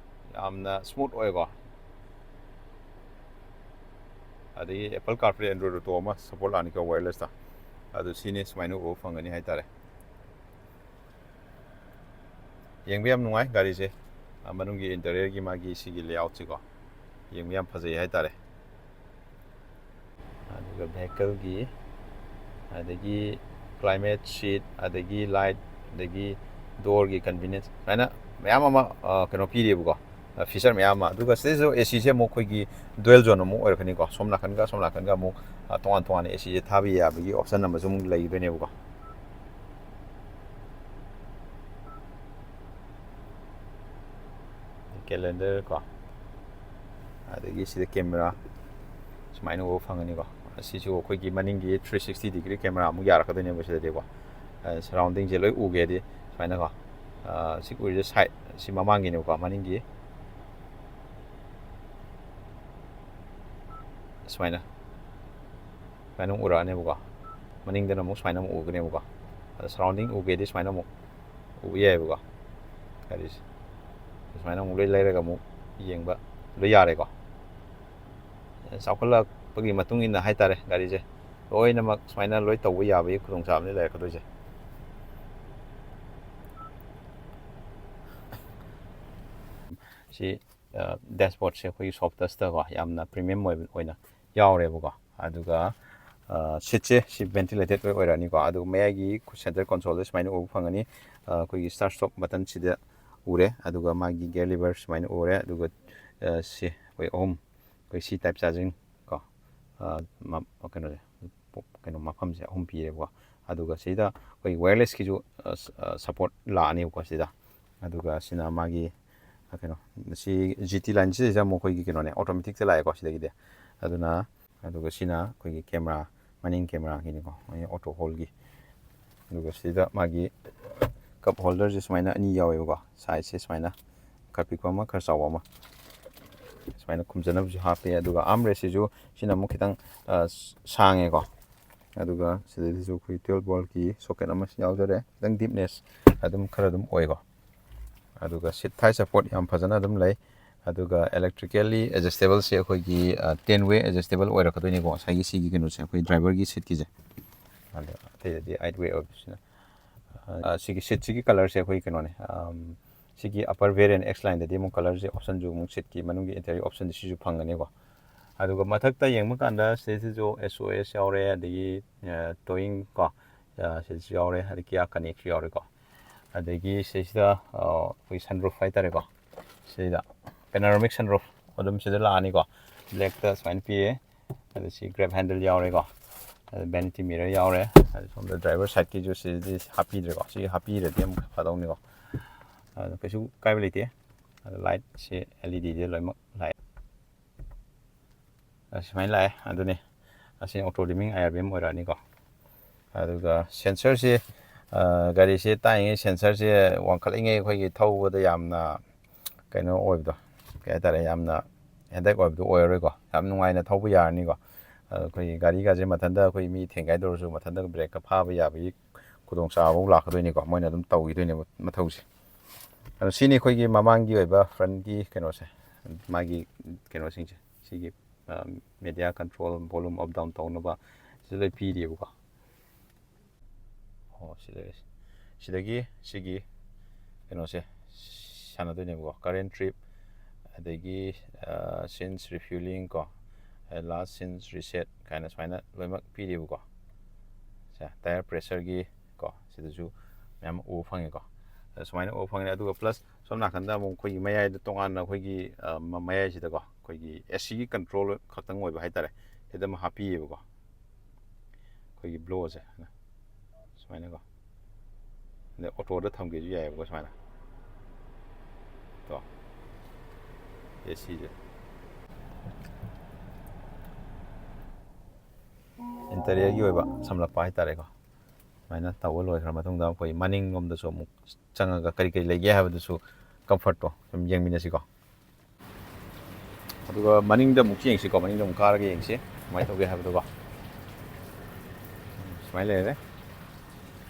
ꯌꯥꯝꯅ ꯁ꯭ꯃꯨꯠ ꯑꯣꯏꯀꯣ ꯑꯗꯒꯤ ꯑꯦꯄꯜ ꯀꯥꯔꯄ꯭ꯂꯦ ꯑꯦꯟꯗ꯭ꯔꯣꯏꯗ ꯑꯣꯇꯣ ꯑꯃ ꯁꯞꯄꯣꯔꯠ ꯂꯥꯛꯑꯅꯤꯀꯣ ꯋꯥꯌꯔꯂꯦꯁꯇ ꯑꯗꯨ ꯁꯤꯅꯤ ꯁꯨꯃꯥꯏꯅ ꯎꯕ ꯐꯪꯒꯅꯤ ꯍꯥꯏꯇꯥꯔꯦ ꯌꯦꯡꯕ ꯌꯥꯝ ꯅꯨꯡꯉꯥꯏ ꯒꯥꯔꯤꯁꯦ ꯃꯅꯨꯡꯒꯤ ꯏꯟꯇꯔꯤꯌꯔꯒꯤ ꯃꯥꯒꯤ ꯁꯤꯒꯤ ꯂꯦꯑꯥꯎꯠꯁꯤꯀꯣ ꯌꯦꯡꯕ ꯌꯥꯝ ꯐꯖꯩ ꯍꯥꯏꯇꯥꯔꯦ ꯑꯗꯨꯒ ꯚꯦꯍꯤꯀꯜꯒꯤ ꯑꯗꯒꯤ ꯀ꯭ꯂꯥꯏꯃꯦꯠ ꯁꯤꯠ ꯑꯗꯒꯤ ꯂꯥꯏꯠ ꯑꯗꯒꯤ ꯗꯣꯔꯒꯤ ꯀꯟꯚꯤꯅꯦꯟꯁ ꯁꯨꯃꯥꯏꯅ ꯃꯌꯥꯝ ꯑꯃ ꯀꯩꯅꯣ ꯄꯤꯔꯤꯕꯀꯣ ꯐꯤꯆꯔ ꯃꯌꯥꯝ ꯑꯃ ꯑꯗꯨꯒ ꯁꯤꯗꯩꯁꯨ ꯑꯦꯁꯤꯁꯦ ꯑꯃꯨꯛ ꯑꯩꯈꯣꯏꯒꯤ ꯗꯨꯋꯦꯜ ꯖꯣꯟ ꯑꯃꯨꯛ ꯑꯣꯏꯔꯛꯀꯅꯤꯀꯣ ꯁꯣꯝ ꯅꯥꯀꯟꯒ ꯑꯃꯨꯛ ꯇꯣꯉꯥꯟ ꯇꯣꯉꯥꯟꯅ ꯑꯦꯁꯤꯁꯦ ꯊꯥꯕ ꯌꯥꯕꯒꯤ ꯑꯣꯞꯁꯟ ꯑꯃꯁꯨ ꯑꯃꯨꯛ ꯂꯩꯗꯣꯏꯅꯦꯕꯀꯣ ꯀꯦꯂꯦꯟꯗꯔ ꯀꯣ ꯑꯗꯒꯤ ꯁꯤꯗ ꯀꯦꯃꯦꯔꯥ ꯁꯨꯃꯥꯏꯅ ꯎꯕ ꯐꯪꯒꯅꯤꯀꯣ ꯑꯁꯤꯁꯨ ꯑꯩꯈꯣꯏꯒꯤ ꯃꯅꯤꯡꯒꯤ 360 ꯗꯤꯒ꯭ꯔꯤ ꯀꯦꯃꯦꯔꯥ ꯑꯃꯨꯛ ꯌꯥꯔꯛꯀꯗꯣꯏꯅꯦꯕ ꯁꯤꯗꯗꯤꯀꯣ ꯁꯔꯥꯎꯟꯗꯤꯡꯁꯦ ꯂꯣꯏ ꯎꯒꯦꯗꯤ ꯁꯨꯃꯥꯏꯅꯀꯣ ꯁꯤ ꯎꯔꯤꯁꯦ ꯁꯥꯏꯠ ꯁꯤ ꯃꯃꯥꯡꯒꯤꯅꯦꯕꯀꯣ ꯃꯅꯤꯡꯒꯤ ꯁꯨꯃꯥꯏꯅ ꯑꯃꯨꯛ ꯎꯔꯛꯑꯅꯦꯕꯀꯣ ꯃꯅꯤꯡꯗꯅ ꯑꯃꯨꯛ ꯁꯨꯃꯥꯏꯅ ꯑꯃꯨꯛ ꯎꯒꯅꯦꯕꯀꯣ ꯑꯗ ꯁꯔꯥꯎꯟꯗꯤꯡ ꯎꯒꯦꯗꯤ ꯁꯨꯃꯥꯏꯅ ꯑꯃꯨꯛ ꯎꯕ ꯌꯥꯏꯑꯕꯀꯣ ꯒꯥꯔꯤꯁꯦ ꯁꯨꯃꯥꯏꯅ ꯑꯃꯨꯛ ꯂꯣꯏ ꯂꯩꯔꯒ ꯑꯃꯨꯛ ꯌꯦꯡꯕ ꯂꯣꯏ ꯌꯥꯔꯦꯀꯣ ꯆꯥꯎꯈꯠꯂꯛꯄꯒꯤ ꯃꯇꯨꯡ ꯏꯟꯅ ꯍꯥꯏꯇꯥꯔꯦ ꯒꯥꯔꯤꯁꯦ ꯂꯣꯏꯅꯃꯛ ꯁꯨꯃꯥꯏꯅ ꯂꯣꯏ ꯇꯧꯕ ꯌꯥꯕꯒꯤ ꯈꯨꯗꯣꯡꯆꯥꯕꯅꯤ ꯂꯩꯔꯛꯀꯗꯣꯏꯁꯦ ꯁꯤ ꯗꯦꯁꯕꯣꯔꯗꯁꯦ ꯑꯩꯈꯣꯏꯒꯤ ꯁꯣꯐꯇꯁꯇꯀꯣ ꯌꯥꯝꯅ ꯄ꯭रीꯃꯤꯌꯝ ꯑꯣꯏꯅ ꯌꯥꯎꯔꯦꯕꯀꯣ ꯑꯗꯨꯒ ꯁꯤꯠꯁꯦ ꯁꯤ ꯚꯦꯟꯇꯤꯂꯦꯇꯦꯠ ꯑꯣꯏꯔꯛꯑꯅꯤꯀꯣ ꯑꯗꯨꯒ ꯃꯌꯥꯏꯒꯤ ꯁꯦꯟꯇꯔ ꯀꯣꯟꯁꯣꯜꯗ ꯁꯨꯃꯥꯏꯅ ꯎꯕ ꯐꯪꯒꯅꯤ ꯑꯩꯈꯣꯏꯒꯤ ꯁ꯭ꯇꯥꯔꯠ ꯁ꯭ꯇꯣꯞ ꯕꯇꯟꯁꯤꯗ ꯎꯔꯦ ꯑꯗꯨꯒ ꯃꯥꯒꯤ ꯒꯤꯌꯔ ꯂꯤꯚꯔ ꯁꯨꯃꯥꯏꯅ ꯎꯔꯦ ꯑꯗꯨꯒ ꯁꯤ ꯑꯩꯈꯣꯏ ꯑꯍꯨꯝ ꯑꯩꯈꯣꯏ ꯁꯤ ꯇꯥꯏꯞ ꯆꯥꯔꯖꯤꯡ ꯀꯣ ꯀꯩꯅꯣꯁꯦ ꯀꯩꯅꯣ ꯃꯐꯝꯁꯦ ꯑꯍꯨꯝ ꯄꯤꯔꯦꯕꯀꯣ ꯑꯗꯨꯒ ꯁꯤꯗ ꯑꯩꯈꯣꯏ ꯋꯦꯌꯔꯂꯦꯁꯀꯤꯁꯨ ꯁꯞꯄꯣꯔꯠ ꯂꯥꯛꯑꯅꯦꯕꯀꯣ ꯁꯤꯗ ꯑꯗꯨꯒ ꯁꯤꯅ ꯃꯥꯒꯤ ꯀꯩꯅꯣ ꯁꯤ GT ꯂꯥꯏꯟꯁꯤꯗ ꯑꯃꯨꯛ ꯑꯩꯈꯣꯏꯒꯤ ꯀꯩꯅꯣꯅꯦ ꯑꯣꯇꯣꯃꯦꯇꯤꯛꯇ ꯂꯥꯛꯑꯦꯀꯣ ꯁꯤꯗꯒꯤꯗꯤ ꯑꯗꯨꯒ ꯁꯤꯅ ꯑꯩꯈꯣꯏꯒꯤ ꯀꯦꯃꯦꯔꯥ ꯃꯅꯤꯡ ꯀꯦꯃꯦꯔꯥꯒꯤꯅꯤꯀꯣ ꯑꯣꯇꯣ ꯍꯣꯜꯒꯤ ꯑꯗꯨꯒ ꯁꯤꯗ ꯃꯥꯒꯤ ꯀꯞ ꯍꯣꯜꯗꯔꯁꯦ ꯁꯨꯃꯥꯏꯅ ꯑꯅꯤ ꯌꯥꯎꯋꯦꯕꯀꯣ ꯁꯥꯏꯖꯁꯦ ꯁꯨꯃꯥꯏꯅ ꯈꯔ ꯄꯤꯛꯄ ꯑꯃ ꯈꯔ ꯆꯥꯎꯕ ꯑꯃ ꯁꯨꯃꯥꯏꯅ ꯈꯨꯝꯖꯅꯕꯁꯨ ꯍꯥꯞꯄꯦ ꯑꯗꯨꯒ ꯑꯥꯔꯝꯔꯦꯁꯁꯤꯁꯨ ꯁꯤꯅ ꯑꯃꯨꯛ ꯈꯤꯇꯪ ꯁꯥꯡꯉꯦꯀꯣ ꯑꯗꯨꯒ ꯁꯤꯗꯩꯁꯤꯁꯨ ꯑꯩꯈꯣꯏ 12 ꯚꯣꯜꯠꯀꯤ ꯁꯣꯀꯦꯠ ꯑꯃ ꯌꯥꯎꯖꯔꯦ ꯈꯤꯇꯪ ꯗꯤꯞꯅꯦꯁ ꯑꯗꯨꯝ ꯈꯔ ꯑꯗꯨꯝ ꯑꯣꯏꯀꯣ ꯑꯗꯨꯒ ꯁꯤꯠ ꯊꯥꯏ ꯁꯞꯄꯣꯔꯠ ꯌꯥꯝ ꯐꯖꯅ ꯑꯗꯨꯝ ꯂꯩ ꯑꯗꯨꯒ ꯑꯦꯂꯦꯛꯇ꯭ꯔꯤꯀꯦꯜꯂꯤ ꯑꯦꯗꯖꯁꯇꯦꯕꯜꯁꯦ ꯑꯩꯈꯣꯏꯒꯤ 10 ꯋꯦ ꯑꯦꯗꯖꯁꯇꯦꯕꯜ ꯑꯣꯏꯔꯛꯀꯗꯣꯏꯅꯤꯀꯣ ꯉꯁꯥꯏꯒꯤ ꯁꯤꯒꯤ ꯀꯩꯅꯣꯁꯦ ꯑꯩꯈꯣꯏ ꯗ꯭ꯔꯥꯏꯚꯔꯒꯤ ꯁꯤꯠꯀꯤꯁꯦ ꯑꯗꯣ ꯑꯇꯩꯗꯗꯤ 8 ꯋꯦ ꯑꯣꯏꯕꯁꯤꯅ ꯁꯤꯒꯤ ꯁꯤꯠꯁꯤꯒꯤ ꯀꯂꯔꯁꯦ ꯑꯩꯈꯣꯏ ꯀꯩꯅꯣꯅꯦ ꯁꯤꯒꯤ ꯑꯞꯄꯔ ꯚꯦꯔꯤꯌꯟ X ꯂꯥꯏꯟꯗꯗꯤ ꯑꯃꯨꯛ ꯀꯂꯔꯁꯦ ꯑꯣꯞꯁꯟꯁꯨ ꯑꯃꯨꯛ ꯁꯤꯠꯀꯤ ꯃꯅꯨꯡꯒꯤ ꯏꯟꯇꯤꯔꯤꯌꯔ ꯑꯣꯞꯁꯟꯁꯦ ꯁꯤꯁꯨ ꯐꯪꯒꯅꯤꯀꯣ ꯑꯗꯨꯒ ꯃꯊꯛꯇ ꯌꯦꯡꯕ ꯀꯥꯟꯗ ꯁꯤꯗꯩꯁꯤꯁꯨ SOS ꯌꯥꯎꯔꯦ ꯑꯗꯒꯤ ꯇꯣꯌꯤꯡ ꯀꯣ ꯁꯤꯗꯁꯨ ꯌꯥꯎꯔꯦ ꯑꯗꯒꯤ ꯀꯤꯌꯥ ꯀꯅꯦꯛꯁꯨ ꯌꯥꯎꯔꯦꯀꯣ ꯑꯗꯒꯤ ꯁꯤꯁꯤꯗ ꯑꯩꯈꯣꯏ ꯁꯟꯔꯨꯐ ꯍꯥꯏꯇꯥꯔꯦꯀꯣ ꯁꯤꯗ ꯄꯦꯅꯥꯔꯣꯃꯤꯛ ꯁꯟꯔꯨꯐ ꯑꯗꯨꯝ ꯁꯤꯗ ꯂꯥꯛꯑꯅꯤꯀꯣ ꯕ꯭ꯂꯦꯛꯇ ꯁꯨꯃꯥꯏꯅ ꯄꯤꯌꯦ ꯑꯗ ꯁꯤ ꯒ꯭ꯔꯦꯞ ꯍꯦꯟꯗꯜ ꯌꯥꯎꯔꯦꯀꯣ ꯑꯗ ꯚꯦꯅꯤꯇꯤ ꯃꯤꯔꯔ ꯌꯥꯎꯔꯦ ꯑꯗ ꯁꯣꯝꯗ ꯗ꯭ꯔꯥꯏꯚꯔ ꯁꯥꯏꯠꯀꯤꯁꯨ ꯁꯤꯗꯤ ꯍꯥꯞꯄꯤꯗ꯭ꯔꯦꯀꯣ ꯁꯤ ꯍꯥꯞꯄꯤꯔꯗꯤ ꯑꯃꯨꯛ ꯐꯗꯧꯅꯤꯀꯣ ꯑꯗꯣ ꯀꯩꯁꯨ ꯀꯥꯏꯕ ꯂꯩꯇꯦ ꯑꯗꯣ ꯂꯥꯏꯠꯁꯦ LEDꯁꯦ ꯂꯣꯏꯅꯃꯛ ꯂꯥꯛꯑꯦ ꯁꯨꯃꯥꯏꯅ ꯂꯥꯛꯑꯦ ꯑꯗꯨꯅꯤ ꯑꯁꯤ ꯑꯣꯇꯣ ꯗꯤꯃꯤꯡ IRBM ꯑꯣꯏꯔꯛꯑꯅꯤꯀꯣ ꯑꯗꯨꯒ ꯁꯦꯟꯁꯔꯁꯤ ꯒꯥꯔꯤꯁꯦ ꯇꯥꯛꯏꯉꯩ ꯁꯦꯟꯁꯔꯁꯦ ꯋꯥꯡꯈꯠꯂꯤꯉꯩ ꯑꯩꯈꯣꯏꯒꯤ ꯊꯧꯕꯗ ꯌꯥꯝꯅ ꯀꯩꯅꯣ ꯑꯣꯏꯕꯗꯣ ꯀꯩ ꯍꯥꯏꯇꯥꯔꯦ ꯌꯥꯝꯅ ꯍꯦꯗꯦꯛ ꯑꯣꯏꯕꯗꯣ ꯑꯣꯏꯔꯔꯣꯏꯀꯣ ꯌꯥꯝ ꯅꯨꯡꯉꯥꯏꯅ ꯊꯧꯕ ꯌꯥꯔꯅꯤꯀꯣ ꯑꯩꯈꯣꯏꯒꯤ ꯒꯥꯔꯤꯒꯥꯁꯦ ꯃꯊꯟꯇ ꯑꯩꯈꯣꯏ ꯃꯤ ꯊꯦꯡꯒꯥꯏꯗꯧꯔꯁꯨ ꯃꯊꯟꯇ ꯕ꯭ꯔꯦꯛꯀ ꯐꯥꯕ ꯌꯥꯕꯒꯤ ꯈꯨꯗꯣꯡꯆꯥꯕ ꯂꯥꯛꯀꯗꯣꯏꯅꯤꯀꯣ ꯃꯣꯏꯅ ꯑꯗꯨꯝ ꯇꯧꯈꯤꯗꯣꯏꯅꯦꯕ ꯃꯊꯧꯁꯦ ꯑꯗꯣ ꯁꯤꯅꯤ ꯑꯩꯈꯣꯏꯒꯤ ꯃꯃꯥꯡꯒꯤ ꯑꯣꯏꯕ ꯐ꯭ꯔꯟꯒꯤ ꯀꯩꯅꯣꯁꯦ ꯃꯥꯒꯤ ꯀꯩꯅꯣꯁꯤꯡꯁꯦ ꯁꯤꯒꯤ media control volume up down ꯇꯧꯅꯕ ꯁꯤꯗ ꯂꯣꯏ ꯄꯤꯔꯤꯑꯕꯀꯣ ꯁꯤꯗꯒꯤ ꯁꯤꯒꯤ ꯀꯩꯅꯣꯁꯦ ꯁꯥꯟꯅꯗꯣꯏꯅꯦꯕꯀꯣ ꯀꯔꯦꯟ ꯇ꯭ꯔꯤꯞ ꯑꯗꯒꯤ ꯁꯤꯟꯁ ꯔꯤꯐ꯭ꯌꯨꯂꯤꯡ ꯀꯣ ꯂꯥꯁ ꯁꯤꯟꯁ ꯔꯤꯁꯦꯠ ꯀꯥꯏꯅ ꯁꯨꯃꯥꯏꯅ ꯂꯣꯏꯅꯃꯛ ꯄꯤꯔꯤꯕꯀꯣ ꯇꯥꯌꯔ ꯄ꯭ꯔꯦꯁꯔꯒꯤ ꯀꯣ ꯁꯤꯗꯁꯨ ꯃꯌꯥꯝ ꯎꯕ ꯐꯪꯉꯦꯀꯣ ꯁꯨꯃꯥꯏꯅ ꯎꯕ ꯐꯪꯉꯦ ꯑꯗꯨꯒ ꯄ꯭ꯂꯁ ꯁꯣꯝ ꯅꯥꯀꯟꯗ ꯑꯃꯨꯛ ꯑꯩꯈꯣꯏꯒꯤ ꯃꯌꯥꯏꯗ ꯇꯣꯉꯥꯟꯅ ꯑꯩꯈꯣꯏꯒꯤ ꯃꯌꯥꯏꯁꯤꯗꯀꯣ ꯑꯩꯈꯣꯏꯒꯤ ACꯒꯤ ꯀꯟꯇ꯭ꯔꯣꯜ ꯈꯛꯇꯪ ꯑꯣꯏꯕ ꯍꯥꯏꯇꯥꯔꯦ ꯁꯤꯗ ꯑꯃ ꯍꯥꯞꯄꯤꯌꯦꯕꯀꯣ ꯑꯩꯈꯣꯏꯒꯤ ꯕ꯭ꯂꯣꯁꯦ ꯁꯨꯃꯥꯏꯅꯀꯣ ꯑꯗꯩ ꯑꯣꯇꯣꯗ ꯊꯝꯒꯦꯁꯨ ꯌꯥꯏꯑꯕꯀꯣ ꯁꯨꯃꯥꯏꯅ ꯀꯣ ACꯁꯦ ꯏꯟꯇꯔꯤꯌꯔꯒꯤ ꯑꯣꯏꯕ ꯁꯝꯂꯞꯄ ꯍꯥꯏꯇꯥꯔꯦꯀꯣ ꯁꯨꯃꯥꯏꯅ ꯇꯧꯕ ꯂꯣꯏꯈ꯭ꯔ ꯃꯇꯨꯡꯗ ꯑꯩꯈꯣꯏ ꯃꯅꯤꯡꯂꯣꯝꯗꯁꯨ ꯑꯃꯨꯛ ꯆꯪꯉꯒ ꯀꯔꯤ ꯀꯔꯤ ꯂꯩꯒꯦ ꯍꯥꯏꯕꯗꯨꯁꯨ ꯀꯝꯐꯔꯠꯇꯣ ꯁꯨꯝ ꯌꯦꯡꯃꯤꯟꯅꯁꯤꯀꯣ ꯑꯗꯨꯒ ꯃꯅꯤꯡꯗ ꯑꯃꯨꯛ ꯌꯦꯡꯁꯤꯀꯣ ꯃꯅꯤꯡꯗ ꯑꯃꯨꯛ ꯀꯥꯔꯒ ꯌꯦꯡꯁꯤ ꯀꯃꯥꯏꯅ ꯇꯧꯒꯦ ꯍꯥꯏꯕꯗꯨꯀꯣ ꯁꯨꯃꯥꯏꯅ ꯂꯩꯔꯦ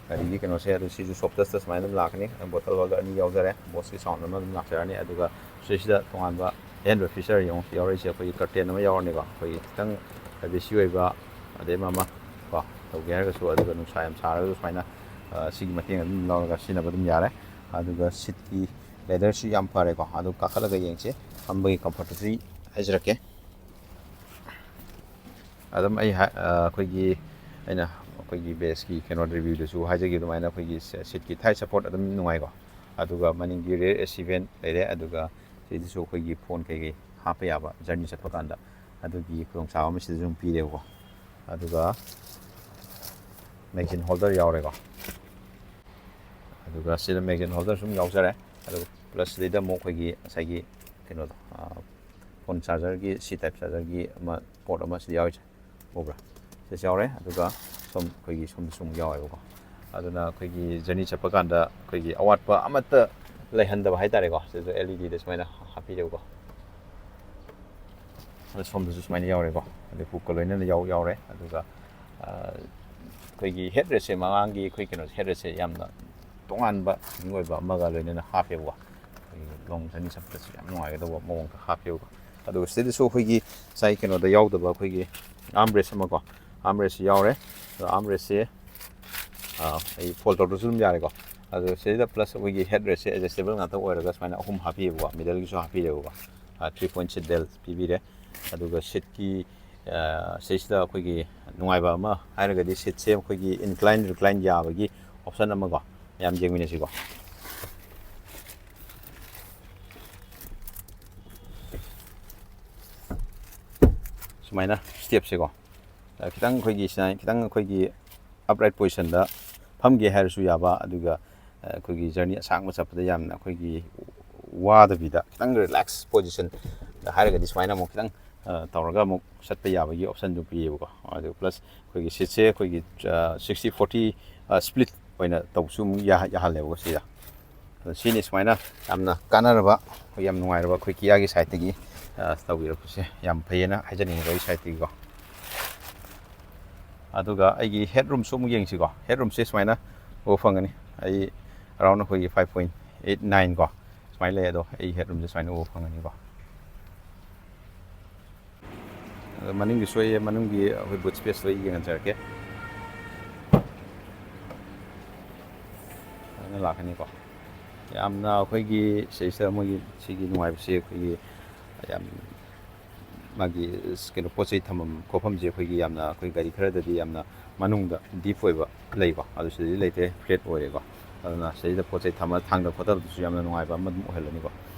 ꯒꯥꯔꯤꯒꯤ ꯀꯩꯅꯣꯁꯦ ꯑꯗꯨ ꯁꯤꯁꯨ ꯁꯣꯐꯇꯁꯇ ꯁꯨꯃꯥꯏꯅ ꯑꯗꯨꯝ ꯂꯥꯛꯀꯅꯤ ꯕꯣꯇꯜ ꯍꯣꯜꯗꯔ ꯑꯅꯤ ꯌꯥꯎꯖꯔꯦ ꯕꯣꯁꯀꯤ ꯁꯥꯎꯟ ꯑꯃ ꯑꯗꯨꯝ ꯂꯥꯛꯆꯔꯅꯤ ꯑꯗꯨꯒ ꯁꯤꯁꯤꯗ ꯇꯣꯉꯥꯟꯕ ꯑꯍꯦꯟꯕ ꯐꯤꯆꯔ ꯌꯦꯡꯉꯣ ꯌꯥꯎꯔꯛꯏꯁꯦ ꯑꯩꯈꯣꯏꯒꯤ ꯀꯔꯇꯦꯟ ꯑꯃ ꯌꯥꯎꯔꯅꯤꯀꯣ ꯑꯩꯈꯣꯏꯒꯤ ꯈꯤꯇꯪ ꯄ꯭ꯔꯥꯏꯚꯦꯁꯤ ꯑꯣꯏꯕ ꯑꯗꯩ ꯑꯃ ꯀꯣ ꯇꯧꯒꯦ ꯍꯥꯏꯔꯒꯁꯨ ꯑꯗꯨꯒ ꯅꯨꯡꯁꯥ ꯌꯥꯝ ꯁꯥꯔꯒꯁꯨ ꯁꯨꯃꯥꯏꯅ ꯁꯤꯒꯤ ꯃꯇꯦꯡ ꯑꯗꯨꯝ ꯂꯧꯔꯒ ꯁꯤꯖꯤꯟꯅꯕ ꯑꯗꯨꯝ ꯌꯥꯔꯦ ꯑꯗꯨꯒ ꯁꯤꯠꯀꯤ ꯂꯦꯗꯔꯁꯨ ꯌꯥꯝ ꯐꯔꯦꯀꯣ ꯑꯗꯨ ꯀꯥꯈꯠꯂꯒ ꯌꯦꯡꯁꯤ ꯐꯝꯕꯒꯤ ꯀꯝꯐꯔꯠꯇꯨꯁꯨ ꯍꯥꯏꯖꯔꯛꯀꯦ ꯑꯗꯨꯝ ꯑꯩꯅ ꯑꯩꯈꯣꯏꯒꯤ ꯕꯦꯁꯀꯤ ꯀꯩꯅꯣ ꯔꯤꯚ꯭ꯌꯨꯗꯁꯨ ꯍꯥꯏꯖꯈꯤ ꯑꯗꯨꯃꯥꯏꯅ ꯑꯩꯈꯣꯏꯒꯤ ꯁꯤꯠꯀꯤ ꯊꯥꯏ ꯁꯞꯄꯣꯔꯠ ꯑꯗꯨꯝ ꯅꯨꯡꯉꯥꯏꯀꯣ ꯑꯗꯨꯒ ꯃꯅꯤꯡꯒꯤ ꯔꯤꯌꯔ AC ꯚꯦꯟ ꯂꯩꯔꯦ ꯑꯗꯨꯒ ꯁꯤꯗꯁꯨ ꯑꯩꯈꯣꯏꯒꯤ ꯐꯣꯟ ꯀꯩꯀꯩ ꯍꯥꯞꯄ ꯌꯥꯕ ꯖꯔꯅꯤ ꯆꯠꯄ ꯀꯥꯟꯗ ꯑꯗꯨꯒꯤ ꯈꯨꯗꯣꯡꯆꯥꯕ ꯑꯃ ꯁꯤꯗꯁꯨ ꯑꯗꯨꯝ ꯄꯤꯔꯦꯕꯀꯣ ꯑꯗꯨꯒ ꯃꯦꯒꯖꯤꯟ ꯍꯣꯜꯗꯔ ꯌꯥꯎꯔꯦꯀꯣ ꯑꯗꯨꯒ ꯁꯤꯗ ꯃꯦꯒꯖꯤꯟ ꯍꯣꯜꯗꯔ ꯁꯨꯝ ꯌꯥꯎꯖꯔꯦ ꯑꯗꯨꯒ ꯄ꯭ꯂꯁ ꯁꯤꯗꯩꯗ ꯑꯃꯨꯛ ꯑꯩꯈꯣꯏꯒꯤ ꯉꯁꯥꯏꯒꯤ ꯀꯩꯅꯣꯗꯣ ꯐꯣꯟ ꯆꯥꯔꯖꯔꯒꯤ ꯁꯤ ꯇꯥꯏꯞ ꯆꯥꯔꯖꯔꯒꯤ ꯑꯃ ꯄꯣꯔꯠ ꯑꯃ ꯁꯤꯗ ꯌꯥꯎꯔꯤꯁꯦ ꯎꯕ꯭ꯔꯥ ꯁꯤꯁꯨ ꯌꯥꯎꯔꯦ ꯑꯗꯨꯒ ꯁꯣꯝ ꯑꯩꯈꯣꯏꯒꯤ ꯁꯣꯝꯗꯁꯨ ꯑꯃꯨꯛ ꯌꯥꯎꯋꯦꯕꯀꯣ ꯑꯗꯨꯅ ꯑꯩꯈꯣꯏꯒꯤ ꯖꯔꯅꯤ ꯆꯠꯄ ꯀꯥꯟꯗ ꯑꯩꯈꯣꯏꯒꯤ ꯑꯋꯥꯠꯄ ꯑꯃꯠꯇ ꯂꯩꯍꯟꯗꯕ ꯍꯥꯏꯇꯥꯔꯦꯀꯣ ꯁꯤꯗꯁꯨ LED ꯗ ꯁꯨꯃꯥꯏꯅ ꯍꯥꯞꯄꯤꯔꯦꯕꯀꯣ ꯑꯗ ꯁꯣꯝꯗꯁꯨ ꯁꯨꯃꯥꯏꯅ ꯌꯥꯎꯔꯦꯀꯣ ꯑꯗꯩ ꯍꯨꯛꯀ ꯂꯣꯏꯅꯅ ꯌꯥꯎꯔꯦ ꯑꯗꯨꯒ ꯑꯩꯈꯣꯏꯒꯤ ꯍꯦꯠ ꯔꯦꯁꯁꯦ ꯃꯃꯥꯡꯒꯤ ꯑꯩꯈꯣꯏ ꯀꯩꯅꯣ ꯍꯦꯠ ꯔꯦꯁꯁꯦ ꯌꯥꯝꯅ ꯇꯣꯉꯥꯟꯕ ꯑꯣꯏꯕ ꯑꯃꯒ ꯂꯣꯏꯅꯅ ꯍꯥꯞꯄꯦꯕꯀꯣ ꯑꯩꯈꯣꯏꯒꯤ ꯂꯣꯡ ꯖꯔꯅꯤ ꯆꯠꯄꯗꯁꯨ ꯌꯥꯝ ꯅꯨꯡꯉꯥꯏꯒꯗꯧꯕ ꯃꯑꯣꯡꯗ ꯍꯥꯞꯄꯦꯕꯀꯣ ꯑꯗꯨꯒ ꯁꯤꯗꯁꯨ ꯑꯩꯈꯣꯏꯒꯤ ꯉꯁꯥꯏ ꯀꯩꯅꯣꯗ ꯌꯥꯎꯗꯕ ꯑꯩꯈꯣꯏꯒꯤ ꯑꯥꯔꯝ ꯔꯦꯁ ꯑꯃꯀꯣ ꯑꯥꯔꯝ ꯔꯦꯁꯁꯤ ꯌꯥꯎꯔꯦ ꯑꯗꯣ ꯑꯥꯔꯝ ꯔꯦꯁꯁꯦ ꯑꯩ ꯐꯣꯜ ꯇꯧꯗ꯭ꯔꯁꯨ ꯑꯗꯨꯝ ꯌꯥꯔꯦꯀꯣ ꯑꯗꯣ ꯁꯤꯗ ꯄ꯭ꯂꯁ ꯑꯩꯈꯣꯏꯒꯤ ꯍꯦꯠ ꯔꯦꯁꯁꯦ ꯑꯦꯗꯖꯁꯇꯦꯕꯜ ꯉꯥꯛꯇ ꯑꯣꯏꯔꯒ ꯁꯨꯃꯥꯏꯅ 3 ꯍꯥꯞꯄꯤꯌꯦꯕꯀꯣ ꯃꯤꯗꯜꯒꯤꯁꯨ ꯍꯥꯞꯄꯤꯔꯦꯕꯀꯣ 3-point seat belt ꯄꯤꯕꯤꯔꯦ ꯑꯗꯨꯒ ꯁꯤꯠꯀꯤ ꯁꯤꯁꯤꯗ ꯑꯩꯈꯣꯏꯒꯤ ꯅꯨꯡꯉꯥꯏꯕ ꯑꯃ ꯍꯥꯏꯔꯒꯗꯤ ꯁꯤꯠꯁꯦ ꯑꯩꯈꯣꯏꯒꯤ ꯏꯟꯀ꯭ꯂꯥꯏꯟ ꯔꯤꯀ꯭ꯂꯥꯏꯟ ꯌꯥꯕꯒꯤ ꯑꯣꯞꯁꯟ ꯑꯃꯀꯣ ꯌꯥꯝ ꯌꯦꯡꯃꯤꯟꯅꯁꯤꯀꯣ ꯁꯨꯃꯥꯏꯅ ꯁ꯭ꯇꯦꯞꯁꯦꯀꯣ ꯈꯤꯇꯪ ꯑꯩꯈꯣꯏꯒꯤ ꯈꯤꯇꯪ ꯑꯩꯈꯣꯏꯒꯤ ꯑꯞꯔꯥꯏꯠ ꯄꯣꯖꯤꯁꯟꯗ ꯐꯝꯒꯦ ꯍꯥꯏꯔꯁꯨ ꯌꯥꯕ ꯑꯗꯨꯒ ꯑꯩꯈꯣꯏꯒꯤ ꯖꯔꯅꯤ ꯑꯁꯥꯡꯕ ꯆꯠꯄꯗ ꯌꯥꯝꯅ ꯑꯩꯈꯣꯏꯒꯤ ꯋꯥꯗꯕꯤꯗ ꯈꯤꯇꯪ ꯔꯤꯂꯦꯛꯁ ꯄꯣꯖꯤꯁꯟꯗ ꯍꯥꯏꯔꯒꯗꯤ ꯁꯨꯃꯥꯏꯅ ꯑꯃꯨꯛ ꯈꯤꯇꯪ ꯇꯧꯔꯒ ꯑꯃꯨꯛ ꯆꯠꯄ ꯌꯥꯕꯒꯤ ꯑꯣꯞꯁꯟꯗꯨ ꯄꯤꯌꯦꯕꯀꯣ ꯑꯗꯨꯒ ꯄ꯭ꯂꯁ ꯑꯩꯈꯣꯏꯒꯤ ꯁꯤꯠꯁꯦ ꯑꯩꯈꯣꯏꯒꯤ 60-40 ꯁ꯭ꯄ꯭ꯂꯤꯠ ꯑꯣꯏꯅ ꯇꯧꯕꯁꯨ ꯑꯃꯨꯛ ꯌꯥꯍꯜꯂꯦꯕꯀꯣ ꯁꯤꯗ ꯑꯗꯣ ꯁꯤꯅꯤ ꯁꯨꯃꯥꯏꯅ ꯌꯥꯝꯅ ꯀꯥꯟꯅꯔꯕ ꯑꯩꯈꯣꯏ ꯌꯥꯝ ꯅꯨꯡꯉꯥꯏꯔꯕ ꯑꯩꯈꯣই ꯀꯤꯌꯥꯒꯤ ꯁꯥꯏꯠꯇꯒꯤ ꯇꯧꯕꯤꯔꯛꯄꯁꯦ ꯌꯥꯝ ꯐꯩꯌꯦꯅ ꯍꯥꯏꯖꯅꯤꯡꯉꯦ ꯑꯩ ꯁꯥꯏꯠꯇꯒꯤꯀꯣ ꯑꯗꯨꯒ ꯑꯩꯒꯤ ꯍꯦꯠ ꯔꯨꯝꯁꯨ ꯑꯃꯨꯛ ꯌꯦꯡꯁꯤꯀꯣ ꯍꯦꯠ ꯔꯨꯝꯁꯦ ꯁꯨꯃꯥꯏꯅ ꯎꯕ ꯐꯪꯒꯅꯤ ꯑꯩ ꯑꯔꯥꯎꯟ ꯑꯩꯈꯣꯏꯒꯤ 5.89 ꯀꯣ ꯁꯨꯃꯥꯏꯅ ꯂꯩ ꯑꯗꯣ ꯑꯩ ꯍꯦꯠ ꯔꯨꯝꯁꯦ ꯁꯨꯃꯥꯏꯅ ꯎꯕ ꯐꯪꯒꯅꯤꯀꯣ ꯑꯗꯣ ꯃꯅꯤꯡꯒꯤꯁꯨ ꯑꯩ ꯃꯅꯨꯡꯒꯤ ꯑꯩꯈꯣꯏ ꯕꯨꯠ ꯁ꯭ꯄꯦꯁꯇꯣ ꯑꯩ ꯌꯦꯡꯍꯟꯖꯔꯛꯀꯦ ꯑꯗꯨꯅ ꯂꯥꯛꯀꯅꯤꯀꯣ ꯌꯥꯝꯅ ꯑꯩꯈꯣꯏꯒꯤ ꯁꯤꯗꯩꯁꯤꯗ ꯃꯣꯏꯒꯤ ꯁꯤꯒꯤ ꯅꯨꯡꯉꯥꯏꯕꯁꯤ ꯑꯩꯈꯣꯏꯒꯤ ꯌꯥꯝ ꯃꯥꯒꯤ ꯀꯩꯅꯣ ꯄꯣꯠ ꯆꯩ ꯊꯝꯐꯝ ꯈꯣꯠꯐꯝꯁꯦ ꯑꯩꯈꯣꯏꯒꯤ ꯌꯥꯝꯅ ꯑꯩꯈꯣꯏ ꯒꯥꯔꯤ ꯈꯔꯗꯗꯤ ꯌꯥꯝꯅ ꯃꯅꯨꯡꯗ ꯗꯤꯞ ꯑꯣꯏꯕ ꯂꯩꯀꯣ ꯑꯗꯨ ꯁꯤꯗꯗꯤ ꯂꯩꯇꯦ ꯐ꯭ꯂꯦꯠ ꯑꯣꯏꯔꯦꯀꯣ ꯑꯗꯨꯅ ꯁꯤꯗꯩꯗ ꯄꯣꯠ ꯆꯩ ꯊꯥꯡꯗ ꯈꯣꯠꯊꯕꯗꯨꯁꯨ ꯌꯥꯝꯅ ꯅꯨꯡꯉꯥꯏꯕ ꯑꯃ ꯑꯗꯨꯝ ꯑꯣꯏꯍꯜꯂꯅꯤꯀꯣ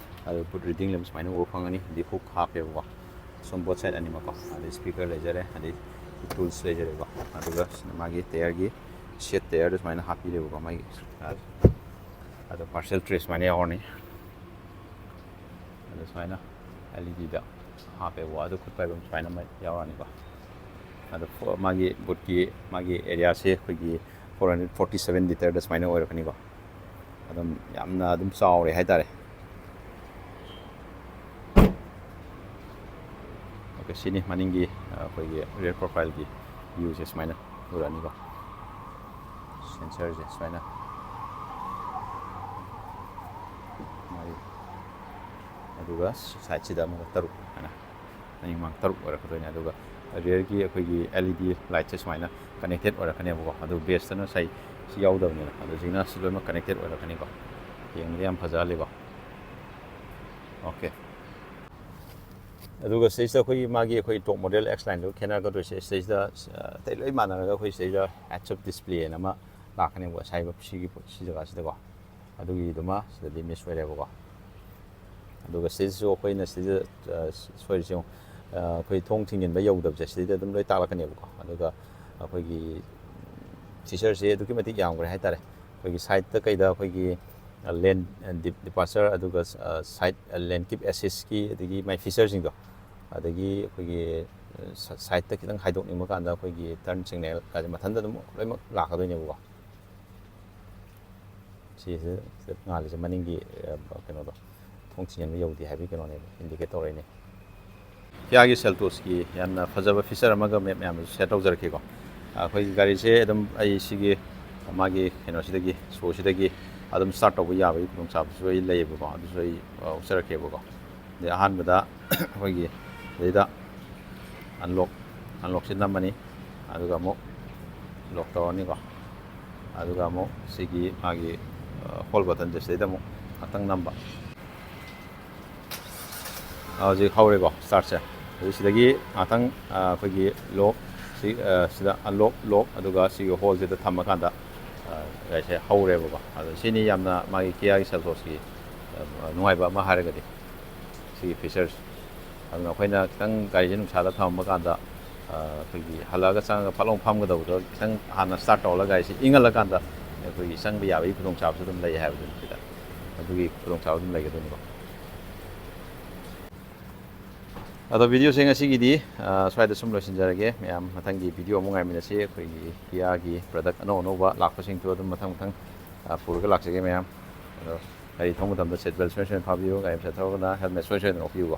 ꯑꯗꯨ ꯕꯨꯠ ꯔꯤꯗꯤꯡ ꯂꯦꯝ ꯁꯨꯃꯥꯏꯅ ꯎꯕ ꯐꯪꯒꯅꯤ ꯑꯗꯩ ꯍꯨꯛ ꯍꯥꯞꯄꯦꯕꯀꯣ ꯁꯣꯝ ꯕꯣꯠ ꯁꯥꯏꯠ ꯑꯅꯤꯃꯛꯀꯣ ꯑꯗꯩ ꯁ꯭ꯄꯤꯀꯔ ꯂꯩꯖꯔꯦ ꯑꯗꯩ ꯇꯨꯜꯁ ꯂꯩꯖꯔꯦꯀꯣ ꯑꯗꯨꯒ ꯃꯥꯒꯤ ꯇꯌꯔꯒꯤ ꯁꯦꯠ ꯇꯌꯔꯗ ꯁꯨꯃꯥꯏꯅ ꯍꯥꯞꯄꯤꯔꯦꯕꯀꯣ ꯃꯥꯒꯤ ꯑꯗꯣ ꯄꯥꯔꯁꯦꯜ ꯇ꯭ꯔꯦ ꯁꯨꯃꯥꯏꯅ ꯌꯥꯎꯔꯅꯤ ꯑꯗꯣ ꯁꯨꯃꯥꯏꯅ LED ꯗ ꯍꯥꯞꯄꯦꯕꯀꯣ ꯑꯗꯨ ꯈꯨꯠ ꯄꯥꯏꯐꯝ ꯁꯨꯃꯥꯏꯅ ꯑꯃ ꯌꯥꯎꯔꯅꯤꯀꯣ ꯑꯗꯣ ꯃꯥꯒꯤ ꯕꯨꯠꯀꯤ ꯃꯥꯒꯤ ꯑꯦꯔꯤꯌꯥꯁꯦ ꯑꯩꯈꯣꯏꯒꯤ 447 ꯂꯤꯇꯔꯗ ꯁꯨꯃꯥꯏꯅ ꯑꯣꯏꯔꯛꯀꯅꯤꯀꯣ ꯑꯗꯨꯝ ꯌꯥꯝꯅ ꯑꯗꯨꯝ ꯆꯥꯎꯔꯦ ꯍꯥꯏꯇꯥꯔꯦ ꯑꯣꯀꯦ ꯁꯤꯅꯤ ꯃꯅꯤꯡꯒꯤ ꯑꯩꯈꯣꯏꯒꯤ ꯔꯤꯌꯔ ꯄ꯭ꯔꯣꯐꯥꯏꯜꯒꯤ ꯚ꯭ꯌꯨꯁꯦ ꯁꯨꯃꯥꯏꯅ ꯎꯔꯛꯑꯅꯤꯀꯣ ꯁꯦꯟꯁꯔꯁꯦ ꯁꯨꯃꯥꯏꯅ ꯑꯗꯨꯒ ꯁꯥꯏꯠꯁꯤꯗ ꯑꯃꯨꯛ 6 ꯍꯥꯏꯅ ꯃꯅꯤꯡ 6 ꯑꯣꯏꯔꯛꯀꯗꯣꯏꯅꯦ ꯑꯗꯨꯒ ꯔꯤꯌꯔꯒꯤ ꯑꯩꯈꯣꯏꯒꯤ LED ꯂꯥꯏꯠꯁꯦ ꯁꯨꯃꯥꯏꯅ ꯀꯅꯦꯛꯇꯦꯠ ꯑꯣꯏꯔꯛꯀꯅꯦꯕꯀꯣ ꯑꯗꯨ ꯕꯦꯁꯇꯅ ꯉꯁꯥꯏ ꯁꯤ ꯌꯥꯎꯗꯕꯅꯤꯅ ꯑꯗꯨ ꯍꯧꯖꯤꯛꯅ ꯁꯤ ꯂꯣꯏꯅꯃꯛ ꯀꯅꯦꯛꯇꯦꯠ ꯑꯣꯏꯔꯛꯀꯅꯤꯀꯣ ꯌꯦꯡꯕꯗ ꯌꯥꯝ ꯐꯖꯍꯜꯂꯤꯀꯣ ꯑꯣꯀꯦ ꯑꯗꯨꯒ ꯁꯤꯗꯩꯁꯤꯗ ꯑꯩꯈꯣꯏ ꯇꯣꯞ ꯃꯣꯗꯦꯜ X ꯂꯥꯏꯟꯗꯨꯒ ꯈꯦꯠꯅꯔꯛꯀꯗꯣꯏꯁꯦ ꯁꯤꯗꯩꯁꯤꯗ ꯑꯇꯩ ꯂꯣꯏ ꯃꯥꯟꯅꯔꯒ ꯑꯩꯈꯣꯏ ꯁꯤꯗꯩꯁꯤꯗ ꯍꯦꯗꯁ ꯑꯞ ꯗꯤꯁꯄ꯭ꯂꯦꯅ ꯑꯃ ꯂꯥꯛꯀꯅꯦꯕꯀꯣ ꯁꯤ ꯖꯒꯥꯁꯤꯗꯀꯣ ꯑꯗꯨꯒꯤꯗꯨꯃ ꯁꯤꯗꯗꯤ ꯃꯤꯁ ꯑꯣꯏꯔꯦꯕꯀꯣ ꯑꯗꯨꯒ ꯁꯤꯗꯁꯨ ꯑꯩꯈꯣꯏꯅ ꯁꯤꯗ ꯁꯣꯏꯔꯤꯁꯦ ꯑꯩꯈꯣꯏ ꯊꯣꯡ ꯊꯤꯡꯖꯤꯟꯕ ꯌꯧꯗꯕꯁꯦ ꯁꯤꯗꯩꯗ ꯑꯗꯨꯝ ꯂꯣꯏ ꯇꯥꯛꯂꯛꯀꯅꯦꯕꯀꯣ ꯑꯗꯨꯒ ꯑꯩꯈꯣꯏꯒꯤ ꯐꯤꯆꯔꯁꯦ ꯑꯗꯨꯛꯀꯤ ꯃꯇꯤꯛ ꯌꯥꯝꯈ꯭ꯔꯦ ꯍꯥꯏꯇꯥꯔꯦ ꯑꯩꯈꯣꯏꯒꯤ ꯁꯥꯏꯠꯇ ꯀꯩꯗ ꯑꯩꯈꯣꯏꯒꯤ ꯂꯦꯟ ꯗꯤꯄꯥꯔꯆꯔ ꯑꯗꯨꯒ ꯁꯥꯏꯠ ꯂꯦꯟ ꯀꯤꯞ ꯑꯦꯁꯤꯁꯀꯤ ꯑꯗꯒꯤ ꯃꯥꯏ ꯐꯤꯆꯔꯁꯤꯡꯗꯣ ꯑꯗꯒꯤ ꯑꯩꯈꯣꯏꯒꯤ ꯁꯥꯏꯠꯇ ꯈꯤꯇꯪ ꯍꯥꯏꯗꯣꯛꯅꯤꯡꯕ ꯀꯥꯟꯗ ꯑꯩꯈꯣꯏꯒꯤ ꯇꯔꯟ ꯁꯤꯒꯅꯦꯜ ꯀꯥꯁꯦ ꯃꯊꯟꯇ ꯑꯗꯨꯝ ꯂꯣꯏꯅꯃꯛ ꯂꯥꯛꯀꯗꯣꯏꯅꯦꯕꯀꯣ ꯁꯤꯁꯦ ꯉꯥꯜꯂꯤꯁꯦ ꯃꯅꯤꯡꯒꯤ ꯀꯩꯅꯣꯗꯣ ꯊꯣꯡ ꯊꯤꯡꯖꯤꯟꯕ ꯌꯧꯗꯦ ꯍꯥꯏꯕꯒꯤ ꯀꯩꯅꯣꯅꯦꯕ ꯏꯟꯗꯤꯀꯦꯠ ꯇꯧꯔꯛꯏꯅꯦ ꯀꯤꯌꯥꯒꯤ ꯁꯦꯜꯇꯣꯁꯀꯤ ꯌꯥꯝꯅ ꯐꯖꯕ ꯐꯤꯆꯔ ꯑꯃꯒ ꯃꯌꯥꯝꯗꯁꯨ ꯁꯦꯌꯔ ꯇꯧꯖꯔꯛꯀꯦꯀꯣ ꯑꯩꯈꯣꯏꯒꯤ ꯒꯥꯔꯤꯁꯦ ꯑꯗꯨꯝ ꯑꯩ ꯁꯤꯒꯤ ꯃꯥꯒꯤ ꯀꯩꯅꯣꯁꯤꯗꯒꯤ ꯁꯣꯁꯤꯗꯒꯤ ꯑꯗꯨꯝ ꯁ꯭ꯇꯥꯔꯠ ꯇꯧꯕ ꯌꯥꯕꯒꯤ ꯈꯨꯗꯣꯡꯆꯥꯕꯁꯨ ꯑꯩ ꯂꯩꯌꯦꯕꯀꯣ ꯑꯗꯨꯁꯨ ꯑꯩ ꯎꯠꯆꯔꯛꯀꯦꯕꯀꯣ ꯑꯗꯩ ꯑꯍꯥꯟꯕꯗ ꯑꯩꯈꯣꯏꯒꯤ ꯁꯤꯗꯩꯗ ꯑꯟꯂꯣꯛꯁꯤ ꯅꯝꯃꯅꯤ ꯑꯗꯨꯒ ꯑꯃꯨꯛ ꯂꯣꯛ ꯇꯧꯔꯅꯤꯀꯣ ꯑꯗꯨꯒ ꯑꯃꯨꯛ ꯁꯤꯒꯤ ꯃꯥꯒꯤ ꯍꯣꯜ ꯕꯇꯟꯁꯦ ꯁꯤꯗꯩꯗ ꯑꯃꯨꯛ ꯉꯥꯛꯇꯪ ꯅꯝꯕ ꯍꯧꯖꯤꯛ ꯍꯧꯔꯦꯀꯣ ꯁ꯭ꯇꯥꯔꯠꯁꯦ ꯑꯗꯨ ꯁꯤꯗꯒꯤ ꯉꯥꯛꯇꯪ ꯑꯩꯈꯣꯏꯒꯤ ꯂꯣꯛ ꯁꯤꯗ ꯑꯟꯂꯣꯛ ꯂꯣꯛ ꯑꯗꯨꯒ ꯁꯤꯒꯤ ꯍꯣꯜꯁꯤꯗ ꯊꯝꯃꯀꯥꯟꯗ ꯒꯥꯔꯤꯁꯦ ꯍꯧꯔꯦꯕꯀꯣ ꯑꯗꯣ ꯁꯤꯅꯤ ꯌꯥꯝꯅ ꯃꯥꯒꯤ ꯀꯤꯌꯥꯒꯤ ꯁꯦꯜꯇꯣꯁꯀꯤ ꯅꯨꯡꯉꯥꯏꯕ ꯑꯃ ꯍꯥꯏꯔꯒꯗꯤ ꯁꯤꯒꯤ ꯐꯤꯆꯔꯁ ꯑꯗꯨꯅ ꯑꯩꯈꯣꯏꯅ ꯈꯤꯇꯪ ꯒꯥꯔꯤꯁꯦ ꯅꯨꯡꯁꯥꯗ ꯊꯝꯃ ꯀꯥꯟꯗ ꯑꯩꯈꯣꯏꯒꯤ ꯍꯜꯂꯛꯑꯒ ꯆꯪꯉꯒ ꯐꯠꯂꯥꯎ ꯐꯝꯒꯗꯧꯕꯗꯣ ꯈꯤꯇꯪ ꯍꯥꯟꯅ ꯁ꯭ꯇꯥꯔꯠ ꯇꯧꯔꯒ ꯒꯥꯔꯤꯁꯤ ꯏꯪꯍꯜꯂꯀꯥꯟꯗ ꯑꯩꯈꯣꯏꯒꯤ ꯆꯪꯕ ꯌꯥꯕꯒꯤ ꯈꯨꯗꯣꯡꯆꯥꯕꯁꯨ ꯑꯗꯨꯝ ꯂꯩ ꯍꯥꯏꯕꯗꯨꯅꯤ ꯁꯤꯗ ꯑꯗꯨꯒꯤ ꯈꯨꯗꯣꯡꯆꯥꯕ ꯑꯗꯨꯝ ꯂꯩꯒꯗꯣꯏꯅꯤꯀꯣ ꯑꯗꯣ ꯚꯤꯗꯤꯑꯣꯁꯦ ꯉꯁꯤꯒꯤꯗꯤ ꯁ꯭ꯋꯥꯏꯗ ꯁꯨꯝ ꯂꯣꯏꯁꯤꯟꯖꯔꯒꯦ ꯃꯌꯥꯝ ꯃꯊꯪꯒꯤ ꯚꯤꯗꯤꯑꯣ ꯑꯃꯨꯛ ꯉꯥꯏꯃꯤꯟꯅꯁꯤ ꯑꯩꯈꯣꯏꯒꯤ ꯀꯤꯌꯥꯒꯤ ꯄ꯭ꯔꯗꯛ ꯑꯅꯧ ꯑꯅꯧꯕ ꯂꯥꯛꯄꯁꯤꯡꯁꯨ ꯑꯗꯨꯝ ꯃꯊꯪ ꯃꯊꯪ ꯄꯨꯔꯒ ꯂꯥꯛꯆꯒꯦ ꯃꯌꯥꯝ ꯑꯗꯣ ꯒꯥꯔꯤ ꯊꯧꯕ ꯃꯇꯝꯗ ꯁꯤꯠ ꯕꯦꯜꯠ ꯁꯣꯏꯗꯅ ꯐꯥꯕꯤꯌꯨ ꯒꯥꯔꯤ ꯃꯆꯥ ꯊꯧꯔꯒꯅ ꯍꯦꯜꯃꯦꯠ ꯁꯣꯏꯗꯅ ꯎꯞꯄꯤꯌꯨꯀꯣ